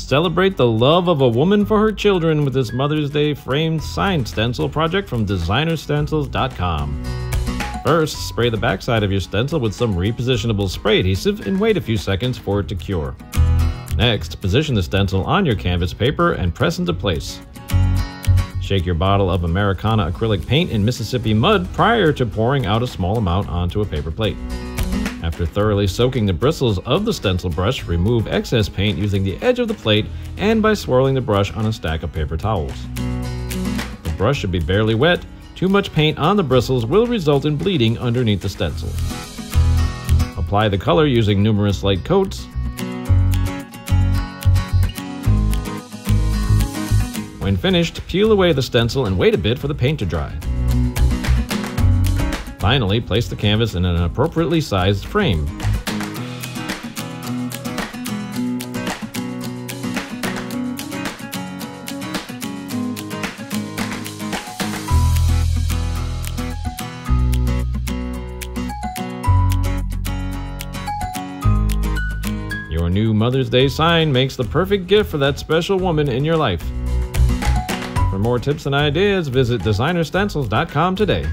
Celebrate the love of a woman for her children with this Mother's Day framed signed stencil project from DesignerStencils.com. First, spray the backside of your stencil with some repositionable spray adhesive and wait a few seconds for it to cure. Next, position the stencil on your canvas paper and press into place. Shake your bottle of Americana Acrylic Paint in Mississippi mud prior to pouring out a small amount onto a paper plate. After thoroughly soaking the bristles of the stencil brush, remove excess paint using the edge of the plate and by swirling the brush on a stack of paper towels. The brush should be barely wet. Too much paint on the bristles will result in bleeding underneath the stencil. Apply the color using numerous light coats. When finished, peel away the stencil and wait a bit for the paint to dry. Finally, place the canvas in an appropriately sized frame. Your new Mother's Day sign makes the perfect gift for that special woman in your life. For more tips and ideas, visit DesignerStencils.com today.